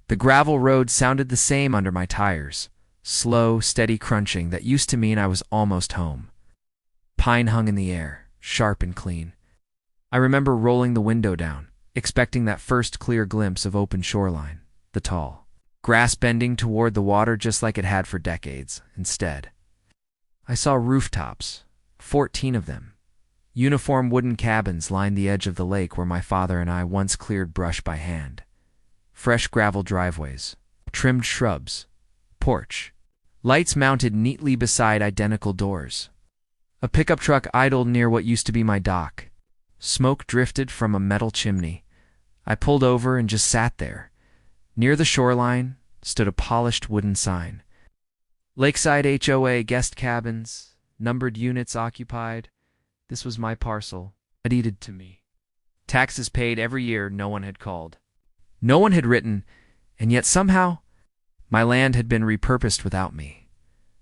The gravel road sounded the same under my tires, slow, steady crunching that used to mean I was almost home. Pine hung in the air, sharp and clean. I remember rolling the window down, expecting that first clear glimpse of open shoreline, the tall grass bending toward the water just like it had for decades. Instead, I saw rooftops, 14 of them. Uniform wooden cabins lined the edge of the lake where my father and I once cleared brush by hand. Fresh gravel driveways, trimmed shrubs, porch, lights mounted neatly beside identical doors. A pickup truck idled near what used to be my dock. Smoke drifted from a metal chimney. I pulled over and just sat there. Near the shoreline stood a polished wooden sign. Lakeside HOA guest cabins, numbered units occupied. This was my parcel, deeded to me. Taxes paid every year, no one had called. No one had written, and yet somehow my land had been repurposed without me.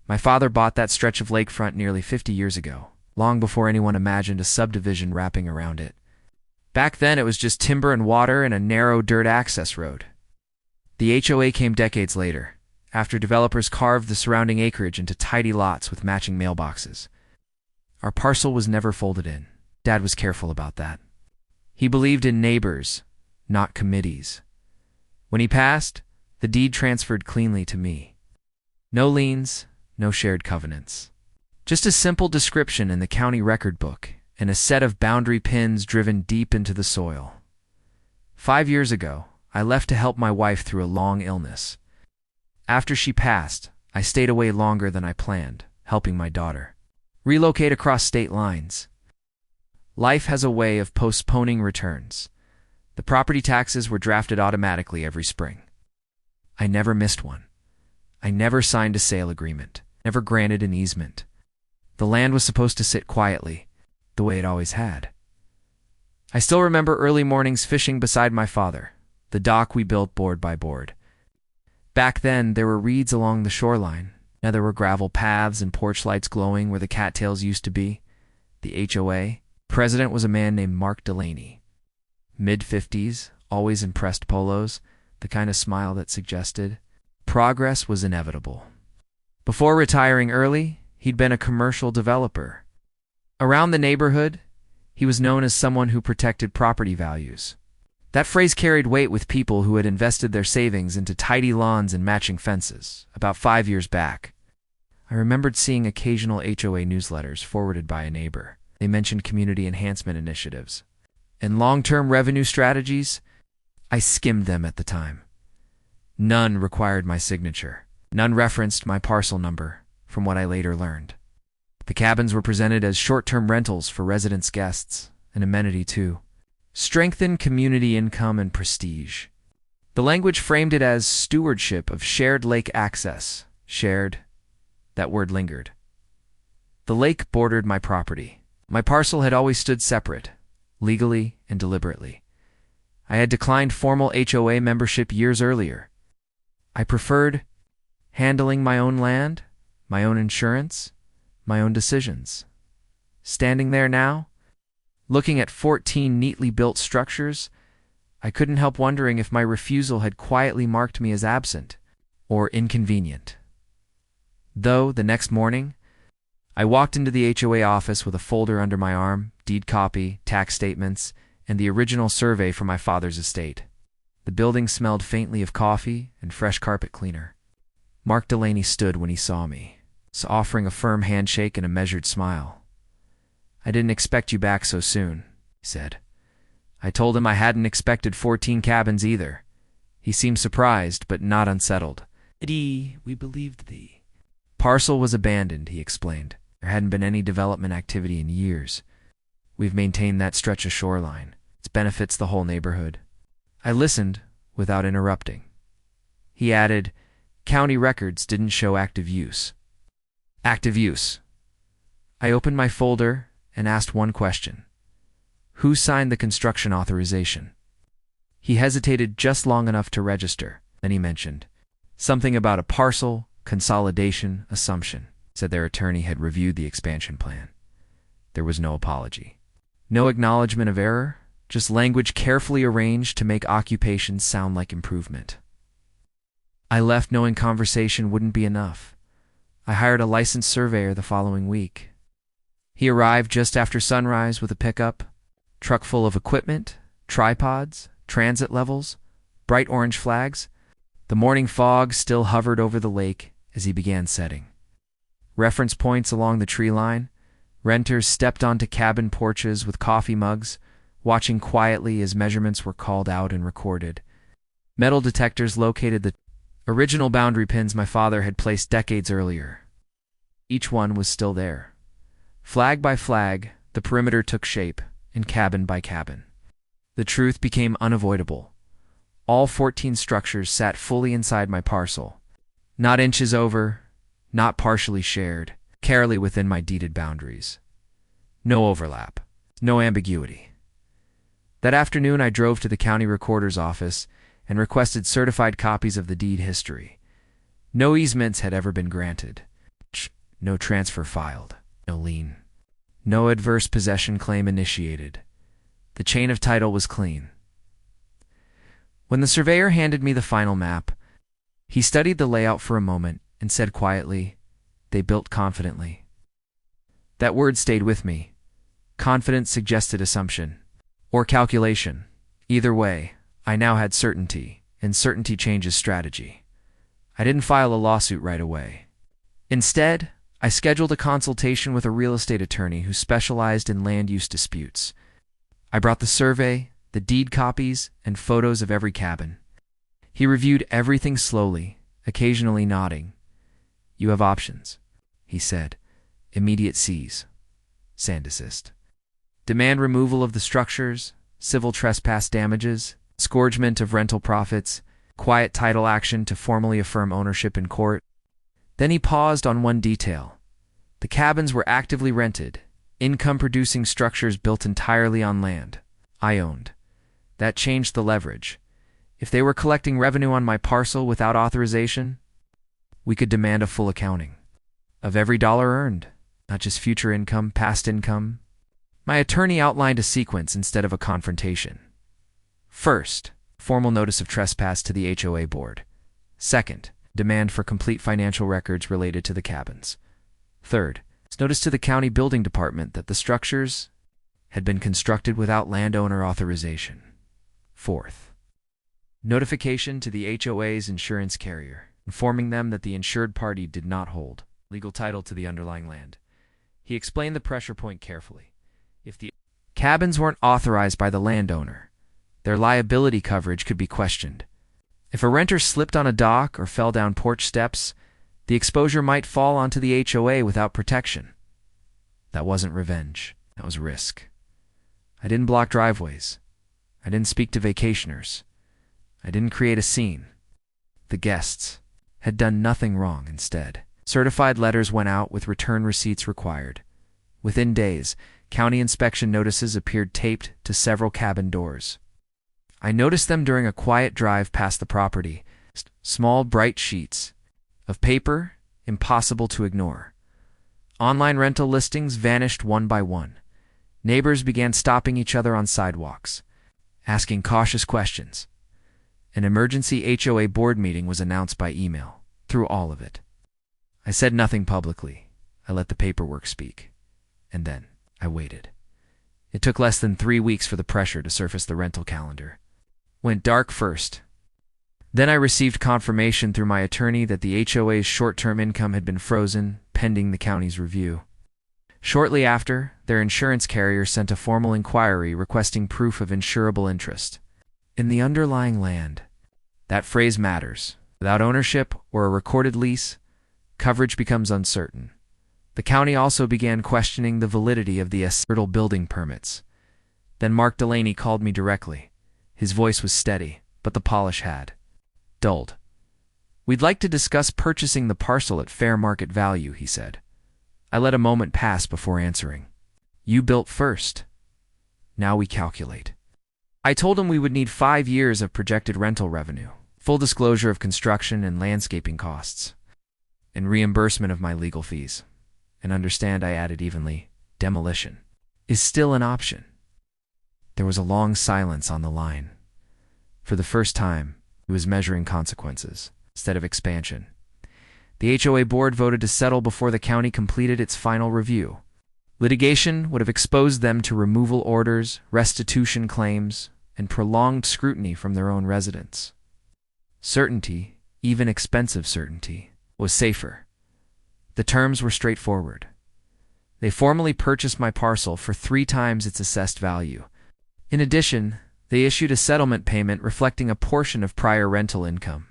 My father bought that stretch of lakefront nearly 50 years ago, long before anyone imagined a subdivision wrapping around it. Back then it was just timber and water and a narrow dirt access road. The HOA came decades later, after developers carved the surrounding acreage into tidy lots with matching mailboxes. Our parcel was never folded in. Dad was careful about that. He believed in neighbors, not committees. When he passed, the deed transferred cleanly to me. No liens, no shared covenants. Just a simple description in the county record book and a set of boundary pins driven deep into the soil. 5 years ago, I left to help my wife through a long illness. After she passed, I stayed away longer than I planned, helping my daughter relocate across state lines. Life has a way of postponing returns. The property taxes were drafted automatically every spring. I never missed one. I never signed a sale agreement, never granted an easement. The land was supposed to sit quietly, the way it always had. I still remember early mornings fishing beside my father, the dock we built board by board. Back then, there were reeds along the shoreline. Now there were gravel paths and porch lights glowing where the cattails used to be. The HOA president was a man named Mark Delaney. Mid-50s, always in pressed polos, the kind of smile that suggested progress was inevitable. Before retiring early, he'd been a commercial developer. Around the neighborhood, he was known as someone who protected property values. That phrase carried weight with people who had invested their savings into tidy lawns and matching fences, about 5 years back. I remembered seeing occasional HOA newsletters forwarded by a neighbor. They mentioned community enhancement initiatives and long-term revenue strategies. I skimmed them at the time. None required my signature. None referenced my parcel number, from what I later learned. The cabins were presented as short-term rentals for residents' guests, an amenity too. Strengthen community income and prestige. The language framed it as stewardship of shared lake access. Shared, that word lingered. The lake bordered my property. My parcel had always stood separate, legally and deliberately. I had declined formal HOA membership years earlier. I preferred handling my own land, my own insurance, my own decisions. Standing there now, looking at 14 neatly built structures, I couldn't help wondering if my refusal had quietly marked me as absent or inconvenient. Though, the next morning, I walked into the HOA office with a folder under my arm, deed copy, tax statements, and the original survey from my father's estate. The building smelled faintly of coffee and fresh carpet cleaner. Mark Delaney stood when he saw me, offering a firm handshake and a measured smile. "I didn't expect you back so soon," he said. I told him I hadn't expected 14 cabins either. He seemed surprised, but not unsettled. "We believed thee." Parcel was abandoned, he explained. There hadn't been any development activity in years. We've maintained that stretch of shoreline. It benefits the whole neighborhood. I listened without interrupting. He added, "County records didn't show active use." Active use. I opened my folder and asked one question. Who signed the construction authorization? He hesitated just long enough to register. Then he mentioned something about a parcel consolidation assumption. Said their attorney had reviewed the expansion plan. There was no apology. No acknowledgement of error, just language carefully arranged to make occupation sound like improvement. I left knowing conversation wouldn't be enough. I hired a licensed surveyor the following week. He arrived just after sunrise with a pickup, truck full of equipment, tripods, transit levels, bright orange flags. The morning fog still hovered over the lake as he began setting. Reference points along the tree line. Renters stepped onto cabin porches with coffee mugs, watching quietly as measurements were called out and recorded. Metal detectors located the original boundary pins my father had placed decades earlier. Each one was still there. Flag by flag, the perimeter took shape, and cabin by cabin. The truth became unavoidable. All 14 structures sat fully inside my parcel. Not inches over, not partially shared, carefully within my deeded boundaries. No overlap, no ambiguity. That afternoon I drove to the county recorder's office and requested certified copies of the deed history. No easements had ever been granted. No transfer filed. No lien. No adverse possession claim initiated. The chain of title was clean. When the surveyor handed me the final map, he studied the layout for a moment and said quietly, "They built confidently." That word stayed with me. Confidence suggested assumption or calculation. Either way, I now had certainty, and certainty changes strategy. I didn't file a lawsuit right away. Instead, I scheduled a consultation with a real estate attorney who specialized in land use disputes. I brought the survey, the deed copies, and photos of every cabin. He reviewed everything slowly, occasionally nodding. "You have options," he said. "Immediate seize, sand assist. Demand removal of the structures, civil trespass damages, disgorgement of rental profits, quiet title action to formally affirm ownership in court." Then he paused on one detail. The cabins were actively rented, income-producing structures built entirely on land I owned. That changed the leverage. If they were collecting revenue on my parcel without authorization, we could demand a full accounting of every dollar earned, not just future income, past income. My attorney outlined a sequence instead of a confrontation. First, formal notice of trespass to the HOA board. Second, demand for complete financial records related to the cabins. Third, notice to the county building department that the structures had been constructed without landowner authorization. Fourth, notification to the HOA's insurance carrier, informing them that the insured party did not hold legal title to the underlying land. He explained the pressure point carefully. If the cabins weren't authorized by the landowner, their liability coverage could be questioned. If a renter slipped on a dock or fell down porch steps, the exposure might fall onto the HOA without protection. That wasn't revenge. That was risk. I didn't block driveways. I didn't speak to vacationers. I didn't create a scene. The guests had done nothing wrong instead. Certified letters went out with return receipts required. Within days, county inspection notices appeared taped to several cabin doors. I noticed them during a quiet drive past the property. Small, bright sheets of paper, impossible to ignore. Online rental listings vanished one by one. Neighbors began stopping each other on sidewalks, asking cautious questions. An emergency HOA board meeting was announced by email. Through all of it, I said nothing publicly. I let the paperwork speak. And then I waited. It took less than 3 weeks for the pressure to surface. The rental calendar went dark first. Then I received confirmation through my attorney that the HOA's short-term income had been frozen, pending the county's review. Shortly after, their insurance carrier sent a formal inquiry requesting proof of insurable interest in the underlying land. That phrase matters. Without ownership or a recorded lease, coverage becomes uncertain. The county also began questioning the validity of the HOA building permits. Then Mark Delaney called me directly. His voice was steady, but the polish had dulled. "We'd like to discuss purchasing the parcel at fair market value," he said. I let a moment pass before answering. "You built first. Now we calculate." I told him we would need 5 years of projected rental revenue, full disclosure of construction and landscaping costs, and reimbursement of my legal fees. And understand, I added evenly, demolition is still an option. There was a long silence on the line. For the first time, he was measuring consequences. instead of expansion. The HOA board voted to settle before the county completed its final review. Litigation would have exposed them to removal orders, restitution claims, and prolonged scrutiny from their own residents. Certainty, even expensive certainty, was safer. The terms were straightforward. They formally purchased my parcel for 3 times its assessed value. In addition, they issued a settlement payment reflecting a portion of prior rental income.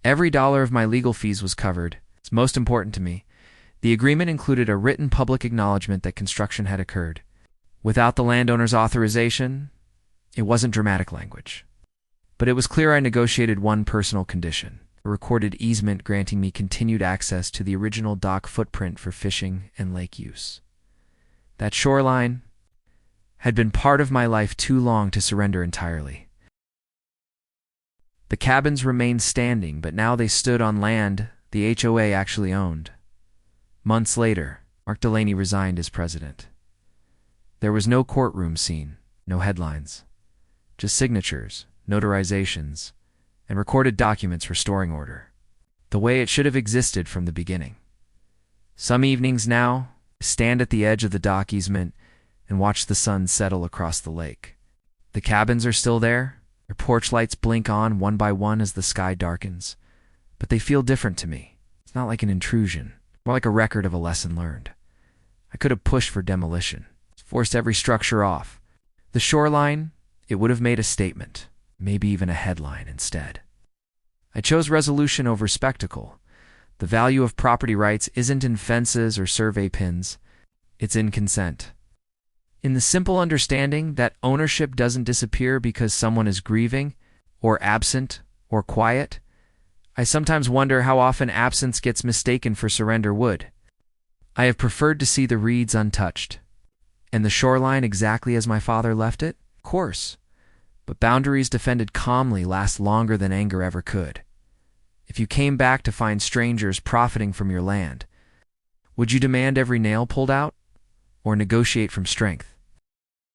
Every dollar of my legal fees was covered. It's most important to me. The agreement included a written public acknowledgement that construction had occurred. Without the landowner's authorization, it wasn't dramatic language. But it was clear I negotiated one personal condition, a recorded easement granting me continued access to the original dock footprint for fishing and lake use. That shoreline had been part of my life too long to surrender entirely. The cabins remained standing, but now they stood on land the HOA actually owned. Months later, Mark Delaney resigned as president. There was no courtroom scene, no headlines, just signatures, notarizations, and recorded documents restoring order, the way it should have existed from the beginning. Some evenings now, I stand at the edge of the dock easement and watch the sun settle across the lake. The cabins are still there, their porch lights blink on one by one as the sky darkens, but they feel different to me. It's not like an intrusion, more like a record of a lesson learned. I could have pushed for demolition, forced every structure off. The shoreline, it would have made a statement, maybe even a headline instead. I chose resolution over spectacle. The value of property rights isn't in fences or survey pins, it's in consent. In the simple understanding that ownership doesn't disappear because someone is grieving, or absent, or quiet. I sometimes wonder how often absence gets mistaken for surrender would. I have preferred to see the reeds untouched, and the shoreline exactly as my father left it, of course. But boundaries defended calmly last longer than anger ever could. If you came back to find strangers profiting from your land, would you demand every nail pulled out, or negotiate from strength?